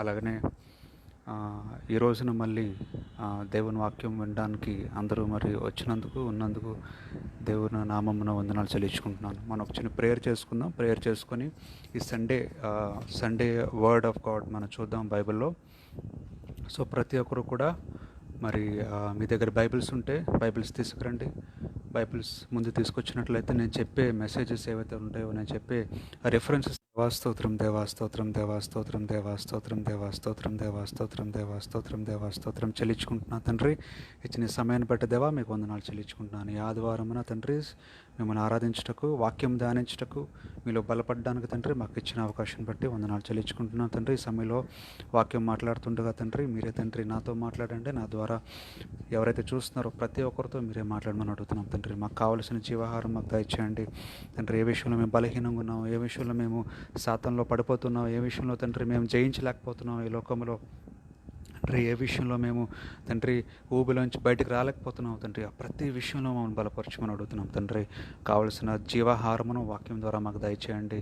అలాగనే ఈ రోజున మళ్ళీ దేవుని వాక్యం వినడానికి అందరూ మరి వచ్చినందుకు ఉన్నందుకు దేవుని నామమున వందనాలు చెల్లించుకుంటున్నాను. మనం ఒక చిన్న ప్రేయర్ చేసుకుందాం. ప్రేయర్ చేసుకొని ఈ సండే వర్డ్ ఆఫ్ గాడ్ మనం చూద్దాం బైబిల్లో. సో ప్రతి ఒక్కరు కూడా మరి మీ దగ్గర బైబిల్స్ ఉంటే బైబిల్స్ తీసుకురండి. బైబిల్స్ ముందు తీసుకొచ్చినట్లయితే నేను చెప్పే మెసేజెస్ ఏవైతే ఉంటాయో, నేను చెప్పే రెఫరెన్సెస్ దేవాస్తోత్రం దేవాస్తోత్రం దేవాస్తోత్రం దేవాస్తోత్రం దేవాస్తోత్రం దేవాస్తోత్రం దేవాస్తోత్రం దేవాస్తోత్రం చెల్లించుకుంటున్నా తండ్రి. ఇచ్చిన సమయాన్ని బట్టి దేవా మీకు వందనాలు చెల్లించుకుంటున్నాను. ఈ ఆదివారమున తండ్రి మిమ్మల్ని ఆరాధించుటకు, వాక్యం ధ్యానించుటకు, మీలో బలపడడానికి తండ్రి మాకు ఇచ్చిన అవకాశం బట్టి వందనాలు చెల్లించుకుంటున్నాను తండ్రి. ఈ సమయంలో వాక్యం మాట్లాడుతుండగా తండ్రి మీరే తండ్రి నాతో మాట్లాడండి. నా ద్వారా ఎవరైతే చూస్తున్నారో ప్రతి ఒక్కరితో మీరే మాట్లాడమని అడుగుతున్నాం తండ్రి. మాకు కావలసిన జీవాహారం మాకు దయచేయండి తండ్రి. ఏ విషయంలో మేము బలహీనంగా ఉన్నాం, ఏ విషయంలో మేము సాతానులో పడిపోతున్నాం, ఏ విషయంలో తండ్రి మేము జయించలేకపోతున్నాం ఈ లోకంలో తండ్రి, ఏ విషయంలో మేము తండ్రి ఊబిలోంచి బయటకు రాలేకపోతున్నాం తండ్రి, ఆ ప్రతి విషయంలో మమ్మల్ని బలపరచమని అడుగుతున్నాం తండ్రి. కావలసిన జీవాహారమును వాక్యం ద్వారా మాకు దయచేయండి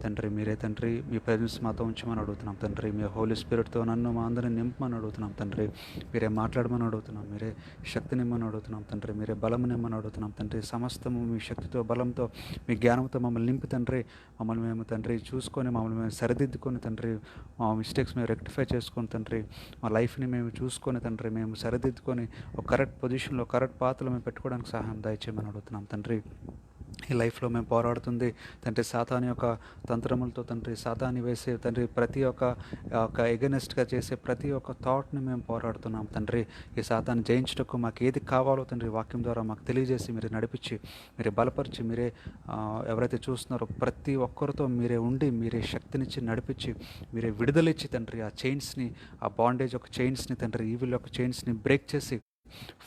తండ్రి. మీరే తండ్రి మీ ప్రెజెన్స్ మాతో ఉంచమని అడుగుతున్నాం తండ్రి. మీ హోలీ స్పిరిట్తో నన్ను మా అందరిని నింపమని అడుగుతున్నాం తండ్రి. మీరే మాట్లాడమని అడుగుతున్నాం, మీరే శక్తి నిమ్మని అడుగుతున్నాం తండ్రి. మీరే బలము నిమ్మని అడుగుతున్నాం తండ్రి. సమస్తము మీ శక్తితో, బలంతో, మీ జ్ఞానంతో మమ్మల్ని నింపి తండ్రి. మమ్మల్ని మేము తండ్రి చూసుకొని, మమ్మల్ని మేము సరిదిద్దుకొని తండ్రి, మా మిస్టేక్స్ మేము రెక్టిఫై చేసుకొని తండ్రి, మా లైఫ్ని మేము చూసుకొని తండ్రి, మేము సరిదిద్దుకొని ఒక కరెక్ట్ పొజిషన్లో, కరెక్ట్ పాత్రలో మేము పెట్టుకోవడానికి సహాయం దయచేయమని అడుగుతున్నాం తండ్రి. ఈ లైఫ్లో మేము పోరాడుతుంది తండ్రి సాతాను యొక్క తంత్రములతో తండ్రి, సాతాన్ని వేసే తండ్రి ప్రతి ఒక్క ఎగనెస్ట్గా చేసే ప్రతి ఒక్క థాట్ని మేము పోరాడుతున్నాం తండ్రి. ఈ సాతాన్ని జయించుటకు మాకు ఏది కావాలో తండ్రి వాక్యం ద్వారా మాకు తెలియజేసి మీరు నడిపించి, మీరే బలపరిచి, మీరే ఎవరైతే చూస్తున్నారో ప్రతి ఒక్కరితో మీరే ఉండి, మీరే శక్తినిచ్చి నడిపించి, మీరే విడుదలిచ్చి తండ్రి ఆ చైన్స్ని, ఆ బాండేజ్ యొక్క చైన్స్ని తండ్రి, ఈవిల్ యొక్క చైన్స్ని బ్రేక్ చేసి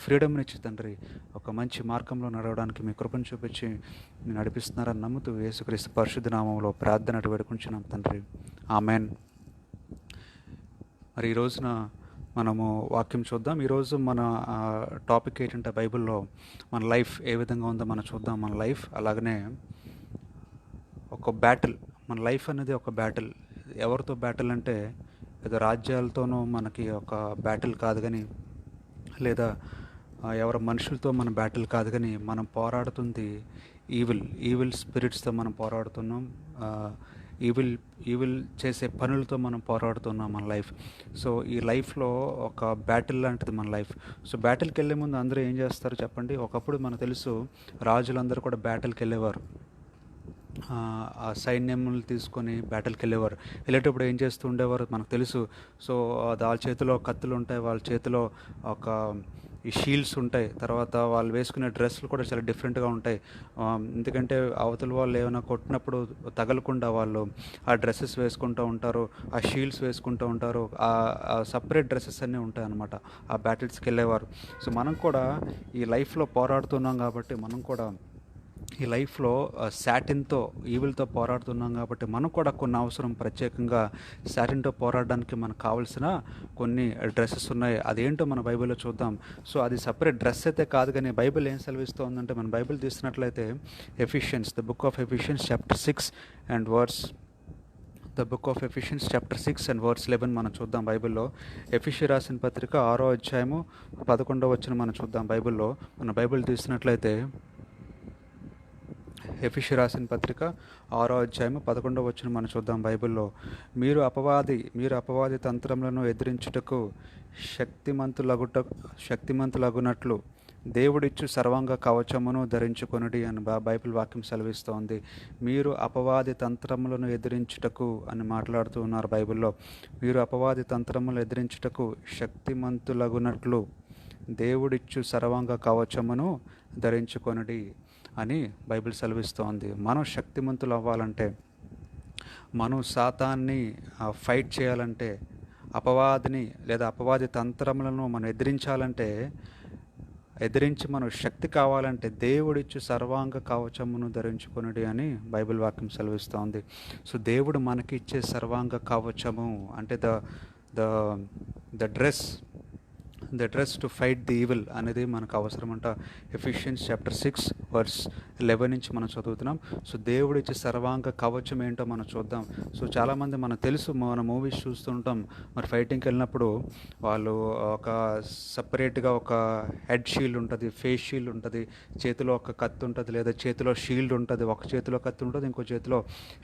ఫ్రీడమ్నిచ్చి తండ్రి ఒక మంచి మార్గంలో నడవడానికి మీ కృపను చూపించి మీరు నడిపిస్తున్నారని నమ్ముతూ యేసుక్రీస్తు పరిశుద్ధ నామంలో ప్రార్థన వేడుకుంటున్నాం తండ్రి. ఆమెన్. మరి ఈ రోజున మనము వాక్యం చూద్దాం. ఈరోజు మన టాపిక్ ఏంటంటే బైబిల్లో మన లైఫ్ ఏ విధంగా ఉందో మనం చూద్దాం. మన లైఫ్ అలాగనే ఒక బ్యాటిల్. మన లైఫ్ అనేది ఒక బ్యాటిల్. ఎవరితో బ్యాటిల్ అంటే ఏదో రాజ్యాలతోనూ మనకి ఒక బ్యాటిల్ కాదు, కానీ లేదా ఎవరి మనుషులతో మన బ్యాటిల్ కాదు, కానీ మనం పోరాడుతుంది ఈవిల్ స్పిరిట్స్తో మనం పోరాడుతున్నాం. ఈవిల్ చేసే పనులతో మనం పోరాడుతున్నాం మన లైఫ్. సో ఈ లైఫ్లో ఒక బ్యాటిల్ లాంటిది మన లైఫ్. సో బ్యాటిల్కి వెళ్ళే ముందు అందరూ ఏం చేస్తారు చెప్పండి? ఒకప్పుడు మనకు తెలుసు రాజులందరూ కూడా బ్యాటిల్కి వెళ్ళేవారు. ఆ సైన్యములు తీసుకొని బ్యాటిల్కి వెళ్ళేవారు. వెళ్ళేటప్పుడు ఏం చేస్తూ ఉండేవారు మనకు తెలుసు. సో వాళ్ళ చేతిలో కత్తులు ఉంటాయి, వాళ్ళ చేతిలో ఒక ఈ షీల్డ్స్ ఉంటాయి. తర్వాత వాళ్ళు వేసుకునే డ్రెస్సులు కూడా చాలా డిఫరెంట్గా ఉంటాయి. ఎందుకంటే అవతల వాళ్ళు ఏమైనా కొట్టినప్పుడు తగలకుండా వాళ్ళు ఆ డ్రెస్సెస్ వేసుకుంటూ ఉంటారు, ఆ షీల్డ్స్ వేసుకుంటూ ఉంటారు. ఆ సపరేట్ డ్రెస్సెస్ అన్నీ ఉంటాయి అన్నమాట ఆ బ్యాటిల్స్కి వెళ్ళేవారు. సో మనం కూడా ఈ లైఫ్లో పోరాడుతున్నాం కాబట్టి, మనం కూడా ఈ లైఫ్లో శాటిన్తో, ఈవిల్తో పోరాడుతున్నాం కాబట్టి మనకు కూడా కొన్ని అవసరం. ప్రత్యేకంగా శాటిన్తో పోరాడడానికి మనకు కావాల్సిన కొన్ని డ్రెస్సెస్ ఉన్నాయి. అదేంటో మన బైబిల్లో చూద్దాం. సో అది సపరేట్ డ్రెస్ అయితే కాదు, కానీ బైబిల్ ఏం సెలవిస్తోందంటే, మన బైబిల్ తీసినట్లయితే Ephesians, the book of Ephesians chapter 6 and verse 11 మనం చూద్దాం బైబిల్లో. ఎఫిషియన్స్ రాసిన పత్రిక 6వ అధ్యాయము 11వ వచనం మనం చూద్దాం బైబిల్లో. మన బైబిల్ తీసినట్లయితే ఎఫెసీయులకు రాసిన పత్రిక 6వ అధ్యాయము 11వ వచనం మనం చూద్దాం బైబిల్లో. మీరు అపవాది తంత్రములను ఎదిరించుటకు శక్తిమంతులగునట్లు దేవుడిచ్చు సర్వాంగ కవచమును ధరించుకొనుడి అని బైబిల్ వాక్యం సెలవిస్తోంది. మీరు అపవాది తంత్రములను ఎదిరించుటకు అని మాట్లాడుతూ ఉన్నారు బైబిల్లో. మీరు అపవాది తంత్రములను ఎదిరించుటకు శక్తిమంతులగునట్లు దేవుడిచ్చు సర్వాంగ కవచమును ధరించుకొనుడి అని బైబిల్ సెలవిస్తోంది. మనం శక్తిమంతులు అవ్వాలంటే, మనం సాతాన్ని ఫైట్ చేయాలంటే, అపవాదిని లేదా అపవాది తంత్రములను మనం ఎదిరించి మనం శక్తి కావాలంటే దేవుడిచ్చు సర్వాంగ కవచమును ధరించుకొనుడి అని బైబిల్ వాక్యం సెలవిస్తోంది. సో దేవుడు మనకి ఇచ్చే సర్వాంగ కవచము అంటే the dress to fight the evil అనేది మనకు అవసరం అంట. ఎఫిషియన్స్ చాప్టర్ 6 వర్స్ 11 నుంచి మనం చదువుతున్నాం. సో దేవుడు ఇచ్చే సర్వాంగ కవచం ఏంటో మనం చూద్దాం. సో చాలామంది మనకు తెలుసు, మన మూవీస్ చూస్తుంటాం, మరి ఫైటింగ్కి వెళ్ళినప్పుడు వాళ్ళు ఒక సపరేట్గా ఒక హెడ్ షీల్డ్ ఉంటుంది, ఫేస్ షీల్డ్ ఉంటుంది, చేతిలో ఒక కత్తి ఉంటుంది, లేదా చేతిలో షీల్డ్ ఉంటుంది, ఒక చేతిలో కత్తి ఉంటుంది, ఇంకో చేతిలో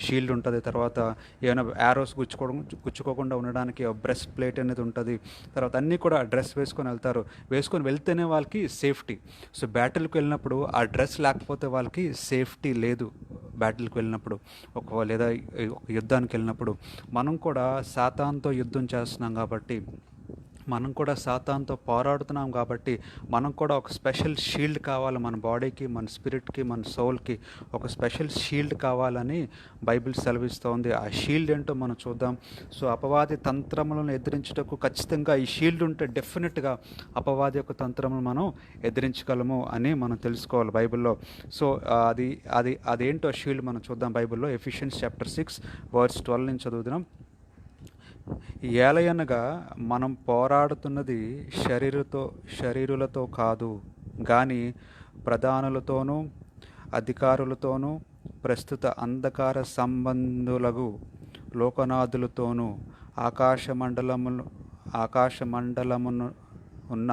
షీల్డ్ ఉంటుంది. తర్వాత ఏమైనా యారోస్ గుచ్చుకోకుండా ఉండడానికి బ్రెస్ట్ ప్లేట్ అనేది ఉంటుంది. తర్వాత అన్నీ కూడా డ్రెస్ వేసుకొని వెళ్తారు. వేసుకొని వెళ్తేనే వాళ్ళకి సేఫ్టీ. సో బ్యాటిల్కి వెళ్ళినప్పుడు ఆ డ్రెస్ లేకపోతే వాళ్ళకి సేఫ్టీ లేదు. బ్యాటిల్కి వెళ్ళినప్పుడు లేదా ఒక యుద్ధానికి వెళ్ళినప్పుడు మనం కూడా సాతానుతో యుద్ధం చేస్తున్నాం కాబట్టి, మనం కూడా సాతానుతో పోరాడుతున్నాం కాబట్టి మనం కూడా ఒక స్పెషల్ షీల్డ్ కావాలి. మన బాడీకి, మన స్పిరిట్కి, మన సోల్కి ఒక స్పెషల్ షీల్డ్ కావాలని బైబిల్ సెలవిస్తోంది. ఆ షీల్డ్ ఏంటో మనం చూద్దాం. సో అపవాది తంత్రములను ఎదిరించుటకు ఖచ్చితంగా ఈ షీల్డ్ ఉంటే డెఫినెట్గా అపవాది యొక్క తంత్రములను మనం ఎదిరించగలము అని మనం తెలుసుకోవాలి బైబిల్లో. సో అదేంటో షీల్డ్ మనం చూద్దాం బైబిల్లో. ఎఫిషియన్స్ చాప్టర్ 6 వర్స్ 12 నుంచి చదువుతున్నాం. ఏలయనగా మనం పోరాడుతున్నది శరీరులతో కాదు గాని ప్రధానులతోనూ అధికారులతోనూ ప్రస్తుత అంధకార సంబంధులకు లోకనాథులతోనూ ఆకాశమండలమును ఉన్న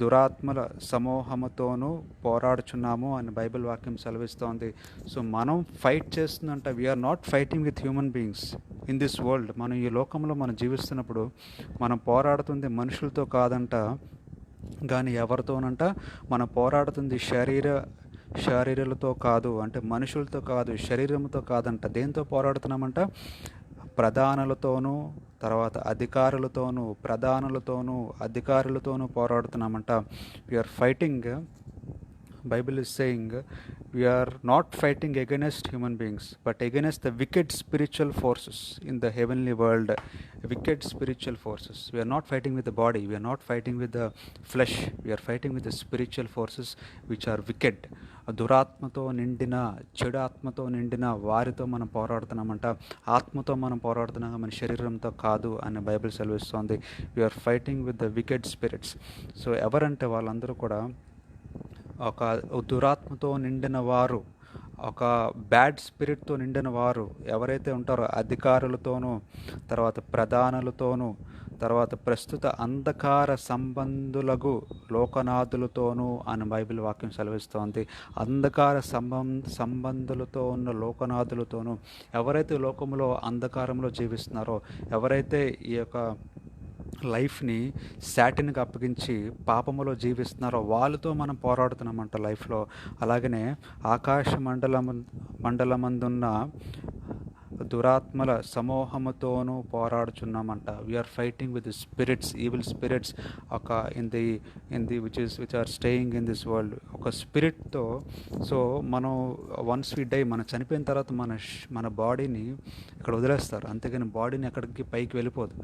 దురాత్మల సమూహముతోనూ పోరాడుచున్నాము అని బైబిల్ వాక్యం సెలవిస్తోంది. సో మనం ఫైట్ చేస్తుందంట, we are not fighting with human beings in this world. మనం ఈ లోకంలో మనం జీవిస్తున్నప్పుడు మనం పోరాడుతుంది మనుషులతో కాదంట, కానీ ఎవరితోనంట? మనం పోరాడుతుంది శరీరాలతో కాదు, అంటే మనుషులతో కాదు, శరీరంతో కాదంట. దేంతో పోరాడుతున్నామంట? ప్రధానులతోనూ, తర్వాత అధికారులతోనూ పోరాడుతున్నామంట. We're fighting, Bible is saying, we are not fighting against human beings but against the wicked spiritual forces in the heavenly world. Wicked spiritual forces. We are not fighting with the body, we are not fighting with the flesh, we are fighting with the spiritual forces which are wicked. దురాత్మతో నిండిన, చెడు ఆత్మతో నిండిన వారితో మనం పోరాడుతున్నామంట. ఆత్మతో మనం పోరాడుతున్నాం, మన శరీరంతో కాదు అని బైబిల్ సెలవిస్తోంది. We're fighting with the wicked spirits. So ఎవరంటే వాళ్ళందరూ కూడా ఒక దురాత్మతో నిండిన వారు, ఒక బ్యాడ్ స్పిరిట్తో నిండిన వారు ఎవరైతే ఉంటారో అధికారులతోనూ, తర్వాత ప్రధానులతోనూ, తర్వాత ప్రస్తుత అంధకార సంబంధులకు లోకనాథులతోనూ అని బైబిల్ వాక్యం సెలవిస్తోంది. అంధకార సంబంధులతో ఉన్న లోకనాథులతోనూ, ఎవరైతే లోకంలో అంధకారంలో జీవిస్తున్నారో, ఎవరైతే ఈ యొక్క లైఫ్ని శాటిన్కి అప్పగించి పాపములో జీవిస్తున్నారో వాళ్ళతో మనం పోరాడుతున్నామంట లైఫ్లో. అలాగనే ఆకాశ మండలమందున్న దురాత్మల సమూహముతోనూ పోరాడుచున్నామంట. We're fighting with spirits, evil spirits in the which are staying in this world. ఒక స్పిరిట్తో. సో మనం వన్స్ వి డై, మనం చనిపోయిన తర్వాత మన బాడీని ఇక్కడ వదిలేస్తారు, అంతేగాని బాడీని ఎక్కడికి పైకి వెళ్ళిపోదు.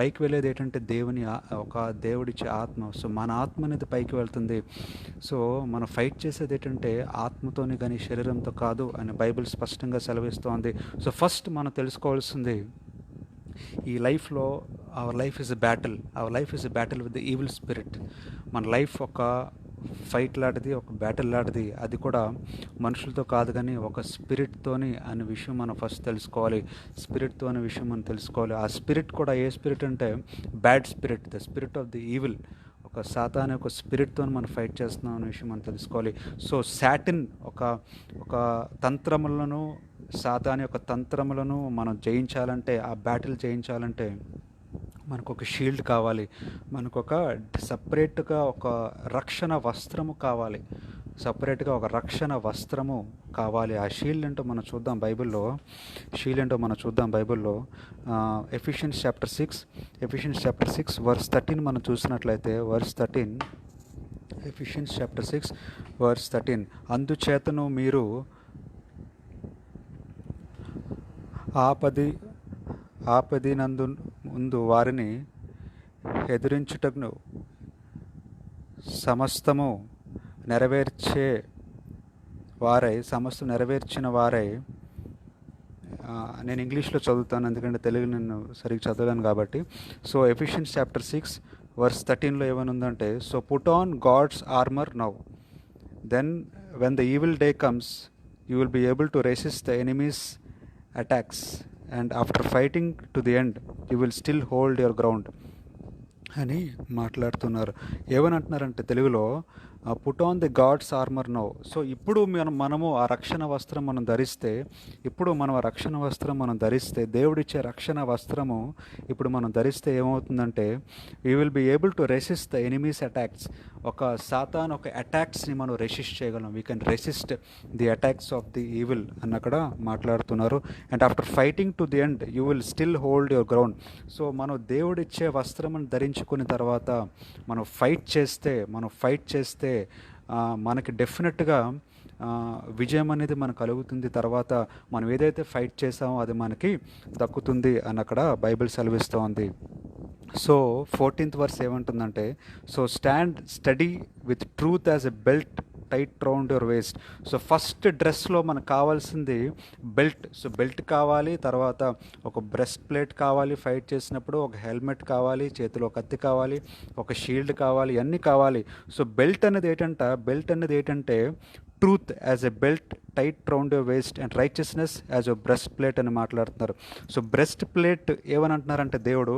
పైకి వెళ్ళేది ఏంటంటే దేవుడిచ్చే ఆత్మ. సో మన ఆత్మ అనేది పైకి వెళ్తుంది. సో మనం ఫైట్ చేసేది ఏంటంటే ఆత్మతోని కానీ శరీరంతో కాదు అని బైబిల్ స్పష్టంగా సెలవిస్తోంది. సో ఫస్ట్ మనం తెలుసుకోవాల్సింది, ఈ లైఫ్లో our life is a battle with the evil spirit. మన లైఫ్ ఒక ఫైట్ లాంటిది, ఒక బ్యాటిల్ లాంటిది. అది కూడా మనుషులతో కాదు కానీ ఒక స్పిరిట్తోని అనే విషయం మనం ఫస్ట్ తెలుసుకోవాలి. స్పిరిట్తో అనే విషయం మనం తెలుసుకోవాలి. ఆ స్పిరిట్ కూడా ఏ స్పిరిట్ అంటే bad spirit, the spirit of the evil. ఒక సాతాను ఒక స్పిరిట్తో మనం ఫైట్ చేస్తున్నాం అనే విషయం మనం తెలుసుకోవాలి. సో సాటిన్ ఒక తంత్రములను, సాతాను యొక్క తంత్రములను మనం జయించాలంటే, ఆ బ్యాటిల్ జయించాలంటే మనకు ఒక షీల్డ్ కావాలి, మనకు ఒక సపరేట్గా ఒక రక్షణ వస్త్రము కావాలి, ఆ షీల్డ్ ఏంటో మనం చూద్దాం బైబిల్లో. ఎఫిషియన్స్ చాప్టర్ 6 వర్స్ 13 మనం చూసినట్లయితే, ఎఫిషియన్స్ చాప్టర్ 6 వర్స్ 13, అందుచేతను మీరు ఆపదినందు ముందు వారిని ఎదిరించుటకు సమస్తము నెరవేర్చిన వారై, నేను ఇంగ్లీష్లో చదువుతాను ఎందుకంటే తెలుగు నేను సరిగ్గా చదవలేను కాబట్టి. సో ఎఫిషియన్స్ చాప్టర్ 6 వర్స్ 13లో ఏమని ఉందంటే, so put on God's armour now Then when the evil day comes, you will be able to resist the enemy's attacks, and after fighting to the end, you will still hold your ground అని మాట్లాడుతున్నారు. ఏమని అంటున్నారంటే తెలుగులో, put on the God's armour now. So ఇప్పుడు మనము ఆ రక్షణ వస్త్రం మనం ధరిస్తే, ఆ రక్షణ వస్త్రం మనం ధరిస్తే, దేవుడిచ్చే రక్షణ వస్త్రము ఇప్పుడు మనం ధరిస్తే ఏమవుతుందంటే, we will be able to resist the enemy's attacks. ఒక అటాక్స్ని మనం రెసిస్ట్ చేయగలం. We can resist the attacks of the evil అని అక్కడ మాట్లాడుతున్నారు. And after fighting to the end you will still hold your ground. So మనం దేవుడిచ్చే వస్త్రమును ధరించుకున్న తర్వాత మనం ఫైట్ చేస్తే మనకి డెఫినెట్గా విజయం అనేది మనకు కలుగుతుంది. తర్వాత మనం ఏదైతే ఫైట్ చేసామో అది మనకి దక్కుతుంది అని అక్కడ బైబిల్ సెలవిస్తోంది. సో 14th వర్స్ ఏమంటుందంటే, so stand study with truth as a belt tight round your waste. So first డ్రెస్లో మనకు కావాల్సింది బెల్ట్. సో బెల్ట్ కావాలి, తర్వాత ఒక బ్రెస్ట్ ప్లేట్ కావాలి, ఫైట్ చేసినప్పుడు ఒక హెల్మెట్ కావాలి, చేతిలో కత్తి కావాలి, ఒక షీల్డ్ కావాలి, అన్నీ కావాలి. సో బెల్ట్ అనేది ఏంటంటే truth as a belt tight round your waste and righteousness as a breast plate అని మాట్లాడుతున్నారు. సో బ్రెస్ట్ ప్లేట్ ఏమని అంటున్నారంటే దేవుడు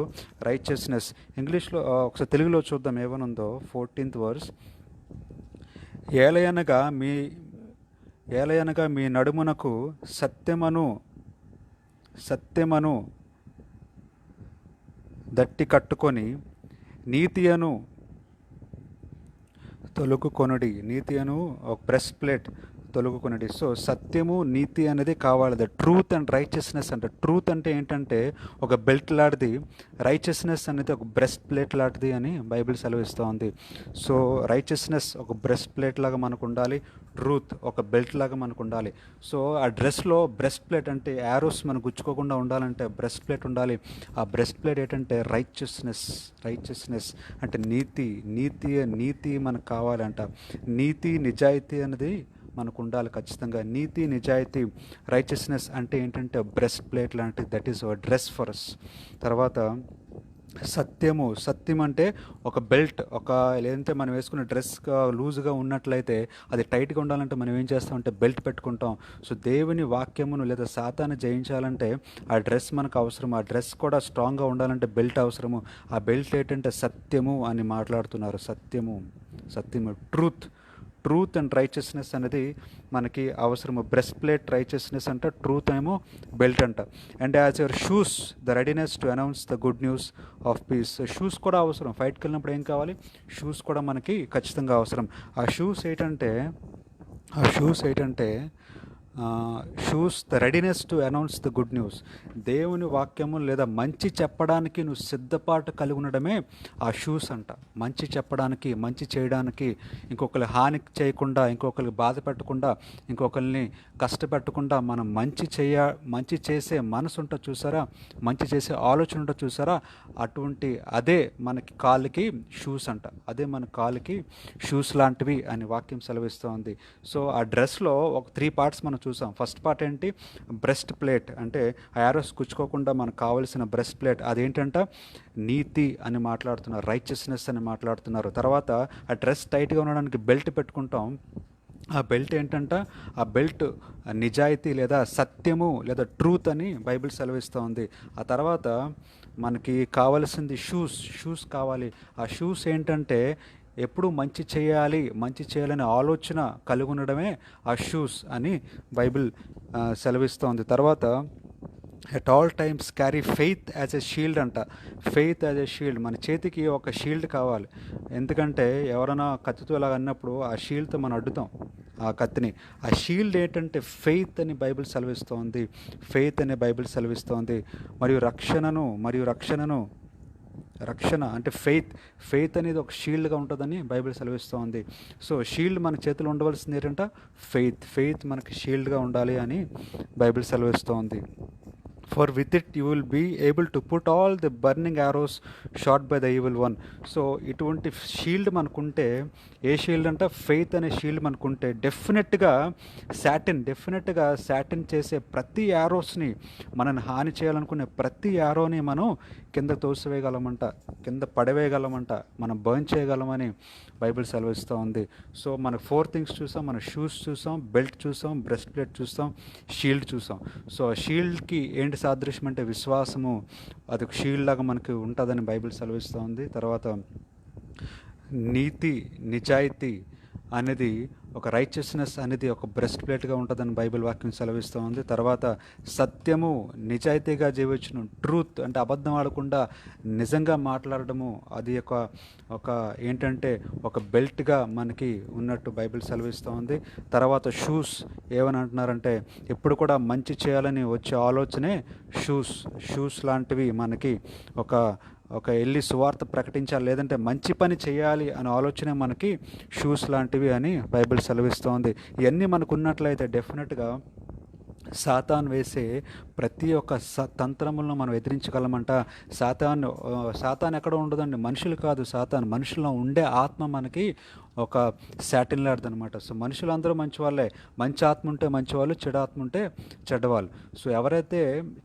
రైచియస్నెస్. ఇంగ్లీష్లో ఒకసారి తెలుగులో చూద్దాం ఏమనుందో. 14th వర్స్, ఏలయనగా మీ నడుమునకు సత్యమను దట్టి కట్టుకొని నీతియను తొలుగుకొనుడి. ఒక బ్రెస్ట్ ప్లేట్ తొలుగుకొనుడి. సో సత్యము నీతి అనేది కావాలి. ద ట్రూత్ అండ్ రైచియస్నెస్ అంటే, ట్రూత్ అంటే ఏంటంటే ఒక బెల్ట్ లాంటిది, రైచియస్నెస్ అనేది ఒక బ్రెస్ట్ ప్లేట్ లాంటిది అని బైబిల్ సెలవిస్తూ ఉంది. సో రైచియస్నెస్ ఒక బ్రెస్ట్ ప్లేట్ లాగా మనకు ఉండాలి, ట్రూత్ ఒక బెల్ట్ లాగా మనకు ఉండాలి. సో ఆ డ్రెస్లో బ్రెస్ట్ ప్లేట్ అంటే యారోస్ మనం గుచ్చుకోకుండా ఉండాలంటే బ్రెస్ట్ ప్లేట్ ఉండాలి. ఆ బ్రెస్ట్ ప్లేట్ ఏంటంటే రైచియస్నెస్ అంటే నీతి మనకు కావాలంట. నీతి నిజాయితీ అనేది మనకు ఉండాలి ఖచ్చితంగా. నీతి నిజాయితీ రైచియస్నెస్ అంటే ఏంటంటే బ్రెస్ట్ ప్లేట్ లాంటిది. That is our dress for us. తర్వాత సత్యం అంటే ఒక బెల్ట్. లేదంటే మనం వేసుకున్న డ్రెస్ లూజ్గా ఉన్నట్లయితే అది టైట్గా ఉండాలంటే మనం ఏం చేస్తామంటే బెల్ట్ పెట్టుకుంటాం. సో దేవుని వాక్యమును లేదా సాతాన్ని జయించాలంటే ఆ డ్రెస్ మనకు అవసరం. ఆ డ్రెస్ కూడా స్ట్రాంగ్గా ఉండాలంటే బెల్ట్ అవసరము. ఆ బెల్ట్ ఏంటంటే సత్యము అని మాట్లాడుతున్నారు. సత్యము ట్రూత్ అండ్ రైచియస్నెస్ అనేది మనకి అవసరము. బ్రెస్ట్ ప్లేట్ రైచియస్నెస్ అంట, ట్రూత్ ఏమో బెల్ట్ అంట. And as your shoes the readiness to announce the good news of piece. Shoes కూడా అవసరం. ఫైట్కి వెళ్ళినప్పుడు ఏం కావాలి? షూస్ కూడా మనకి ఖచ్చితంగా అవసరం. ఆ షూస్ ఏంటంటే shoes the readiness to announce the good news. దేవుని వాక్యము లేదా మంచి చెప్పడానికి నువ్వు సిద్ధపాటు కలిగి ఉండడమే ఆ షూస్ అంట. మంచి చెప్పడానికి, మంచి చేయడానికి, ఇంకొకరి హాని చేయకుండా, ఇంకొకరికి బాధ పెట్టకుండా, ఇంకొకరిని కష్టపెట్టకుండా మనం మంచి చేసే మనసు ఉంటుంది చూసారా, మంచి చేసే ఆలోచన ఉంటుంది చూసారా, అదే మనకి కాళ్ళకి షూస్ అంట. అదే మన కాళ్ళకి షూస్ లాంటివి అని వాక్యం సెలవిస్తోంది. సో ఆ డ్రెస్లో ఒక 3 పార్ట్స్ మనం చూసాం. ఫస్ట్ పార్ట్ ఏంటి? బ్రెస్ట్ ప్లేట్ అంటే యారోస్ గుచ్చుకోకుండా మనకు కావలసిన బ్రెస్ట్ ప్లేట్. అదేంటంట? నీతి అని మాట్లాడుతున్నారు, రైచియస్నెస్ అని మాట్లాడుతున్నారు. తర్వాత ఆ డ్రెస్ టైట్గా ఉండడానికి బెల్ట్ పెట్టుకుంటాం. ఆ బెల్ట్ ఏంటంట? ఆ బెల్ట్ నిజాయితీ లేదా సత్యము లేదా ట్రూత్ అని బైబిల్ సెలవిస్తూ ఉంది. ఆ తర్వాత మనకి కావలసింది షూస్ కావాలి. ఆ షూస్ ఏంటంటే ఎప్పుడు మంచి చేయాలనే ఆలోచన కలిగి ఉండడమే ఆ షూస్ అని బైబిల్ సెలవిస్తోంది. తర్వాత at all times carry faith as a shield అంట. Faith as a shield. మన చేతికి ఒక షీల్డ్ కావాలి. ఎందుకంటే ఎవరైనా కత్తితో ఇలా అన్నప్పుడు ఆ షీల్డ్తో మనం అడ్డుతాం ఆ కత్తిని. ఆ షీల్డ్ ఏంటంటే ఫెయిత్ అని బైబిల్ సెలవిస్తోంది. మరియు రక్షణ అంటే ఫెయిత్ అనేది ఒక షీల్డ్గా ఉంటుందని బైబిల్ సెలవిస్తోంది. సో షీల్డ్ మన చేతిలో ఉండవలసింది ఏంటంటే ఫెయిత్ మనకి షీల్డ్గా ఉండాలి అని Bible సెలవిస్తోంది. for with it you will be able to put all the burning arrows shot by the evil one. So ఇటువంటి షీల్డ్ మనకుంటే, ఏ షీల్డ్ అంటే ఫెయిత్ అనే షీల్డ్ మనకుంటే డెఫినెట్గా సాటిన్ చేసే ప్రతి యారోస్ని, మనని హాని చేయాలనుకునే ప్రతి యారోని మనం కింద తోసివేయగలమంట, కింద పడవేయగలమంట, మనం బర్న్ చేయగలమని బైబిల్ సెలవిస్తూ ఉంది. సో మనకు 4 థింగ్స్ చూసాం. మన షూస్ చూసాం, బెల్ట్ చూసాం, బ్రెస్ట్ ప్లేట్ చూసాం, షీల్డ్ చూసాం. సో షీల్డ్కి ఏంటి సాదృశ్యం అంటే విశ్వాసము, అది ఒక షీల్డ్ లాగా మనకి ఉంటుందని బైబిల్ సెలవిస్తూ ఉంది. తర్వాత నీతి, నిజాయితీ అనేది, ఒక రైచియస్నెస్ అనేది ఒక బ్రెస్ట్ ప్లేట్గా ఉంటుందని బైబిల్ వాక్యం సెలవిస్తూ ఉంది. తర్వాత సత్యము, నిజాయితీగా జీవించడం, ట్రూత్ అంటే అబద్ధం ఆడకుండా నిజంగా మాట్లాడడము, అది ఒక ఏంటంటే ఒక బెల్ట్గా మనకి ఉన్నట్టు బైబిల్ సెలవిస్తూ ఉంది. తర్వాత షూస్ ఏమని అంటున్నారంటే, ఎప్పుడు కూడా మంచి చేయాలని వచ్చే ఆలోచనే షూస్ లాంటివి మనకి ఒక వెళ్ళి సువార్త ప్రకటించాలి, లేదంటే మంచి పని చేయాలి అనే ఆలోచన మనకి షూస్ లాంటివి అని బైబిల్ సెలవిస్తోంది. ఇవన్నీ మనకు ఉన్నట్లయితే డెఫినెట్గా సాతాను వేసే ప్రతి ఒక్క తంత్రములను మనం ఎదిరించగలమంట. సాతాను ఎక్కడ ఉండదండి, మనుషులు కాదు సాతాను, మనుషుల్లో ఉండే ఆత్మ మనకి ఒక శాటిన్ లాంటిదనమాట. సో మనుషులందరూ మంచి వాళ్ళే, మంచి ఆత్మ ఉంటే మంచివాళ్ళు, చెడు ఆత్మ ఉంటే చెడ్డవాళ్ళు. సో ఎవరైతే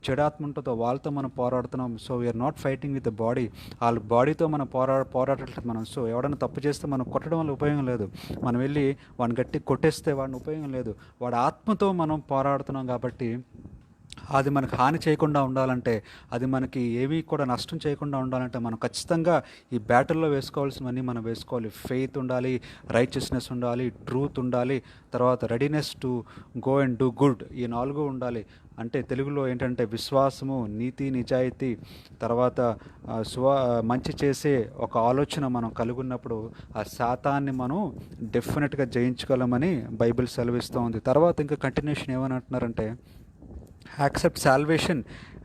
చెడు ఆత్మ ఉంటుందో వాళ్ళతో మనం పోరాడుతున్నాం. So we're not fighting with the body, వాళ్ళ బాడీతో మనం పోరాడట్లేదు మనం. సో ఎవడైనా తప్పు చేస్తే మనం కొట్టడం వల్ల ఉపయోగం లేదు, మనం వెళ్ళి వాడిని గట్టి కొట్టేస్తే వాడిని ఉపయోగం లేదు. వాడి ఆత్మతో మనం పోరాడుతున్నాం కాబట్టి అది మనకు హాని చేయకుండా ఉండాలంటే, అది మనకి ఏవి కూడా నష్టం చేయకుండా ఉండాలంటే మనం ఖచ్చితంగా ఈ బ్యాటిల్లో వేసుకోవాల్సినవన్నీ మనం వేసుకోవాలి. ఫెయిత్ ఉండాలి, రైచియస్నెస్ ఉండాలి, ట్రూత్ ఉండాలి, తర్వాత readiness to go and do good, ఈ 4 ఉండాలి. అంటే తెలుగులో ఏంటంటే విశ్వాసము, నీతి, నిజాయితీ, తర్వాత మంచి చేసే ఒక ఆలోచన మనం కలుగున్నప్పుడు ఆ శాతాన్ని మనం డెఫినెట్గా జయించగలమని బైబిల్ సెలవిస్తూ ఉంది. తర్వాత ఇంకా కంటిన్యూషన్ ఏమని అంటున్నారంటే, accept salvation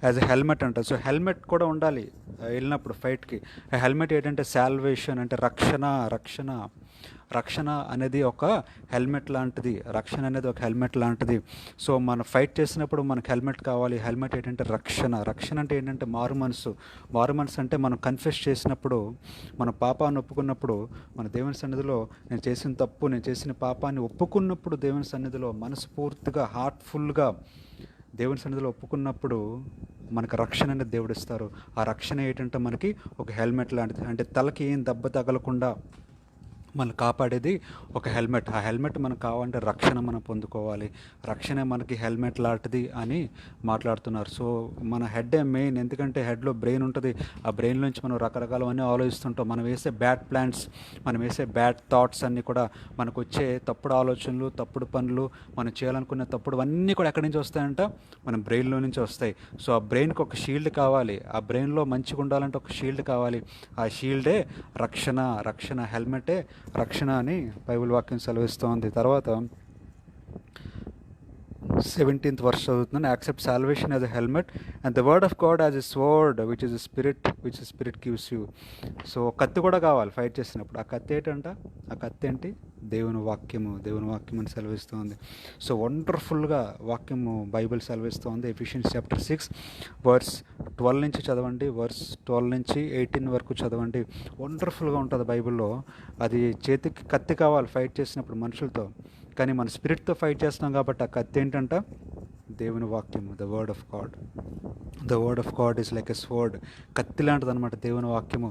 as a helmet అంట. సో హెల్మెట్ కూడా ఉండాలి వెళ్ళినప్పుడు ఫైట్కి. హెల్మెట్ ఏంటంటే సాల్వేషన్ అంటే రక్షణ అనేది ఒక హెల్మెట్ లాంటిది, రక్షణ అనేది ఒక హెల్మెట్ లాంటిది. సో మనం ఫైట్ చేసినప్పుడు మనకు హెల్మెట్ కావాలి. హెల్మెట్ ఏంటంటే రక్షణ అంటే ఏంటంటే మారు మనసు అంటే మనం కన్ఫెస్ చేసినప్పుడు, మన పాపాన్ని ఒప్పుకున్నప్పుడు, మన దేవుని సన్నిధిలో నేను చేసిన పాపాన్ని ఒప్పుకున్నప్పుడు, దేవుని సన్నిధిలో మనస్ఫూర్తిగా హార్ట్ఫుల్గా దేవుని సన్నిధిలో ఒప్పుకున్నప్పుడు మనకు రక్షణ అనేది దేవుడు ఇస్తారు. ఆ రక్షణ ఏంటంటే మనకి ఒక హెల్మెట్ లాంటిది, అంటే తలకి ఏం దెబ్బ తగలకుండా మనం కాపాడేది ఒక హెల్మెట్. ఆ హెల్మెట్ మనకు కావాలంటే రక్షణ మనం పొందుకోవాలి, రక్షణ మనకి హెల్మెట్ లాంటిది అని మాట్లాడుతున్నారు. సో మన హెడ్డే మెయిన్, ఎందుకంటే హెడ్లో బ్రెయిన్ ఉంటుంది. ఆ బ్రెయిన్ నుంచి మనం రకరకాలవన్నీ ఆలోచిస్తుంటాం. మనం వేసే బ్యాడ్ ప్లాన్స్, మనం వేసే బ్యాడ్ థాట్స్ అన్నీ కూడా, మనకు వచ్చే తప్పుడు ఆలోచనలు, తప్పుడు పనులు, మనం చేయాలనుకునే తప్పుడు అన్నీ కూడా ఎక్కడి నుంచి వస్తాయంట, మన బ్రెయిన్లో నుంచి వస్తాయి. సో ఆ బ్రెయిన్కి ఒక షీల్డ్ కావాలి, ఆ బ్రెయిన్లో మంచిగా ఉండాలంటే ఒక షీల్డ్ కావాలి. ఆ షీల్డే రక్షణ హెల్మెటే రక్షణ అని బైబిల్ వాక్యం సెలవిస్తోంది. తర్వాత 17th verse చదువుతున్నాను. Accept salvation as a helmet and the word of God as a sword which is spirit gives you. So కత్తి కూడా కావాలి ఫైట్ చేసినప్పుడు. ఆ కత్తి ఏంటంట, ఆ కత్తి ఏంటి, దేవుని వాక్యము అని సెలవిస్తుంది. సో వండర్ఫుల్గా వాక్యము బైబిల్ సెలవిస్తుంది. ఎఫిషియన్స్ చాప్టర్ 6 verse 12 నుంచి చదవండి, verse 12 నుంచి 18 వరకు చదవండి. వండర్ఫుల్గా ఉంటుంది బైబిల్లో. అది చేతికి కత్తి కావాలి ఫైట్ చేసినప్పుడు మనుషులతో, కానీ మన స్పిరిట్తో ఫైట్ చేస్తున్నాం కాబట్టి ఆ కత్తి ఏంటంట, దేవుని వాక్యము, the word of God is like a sword. కత్తి లాంటిది అనమాట దేవుని వాక్యము.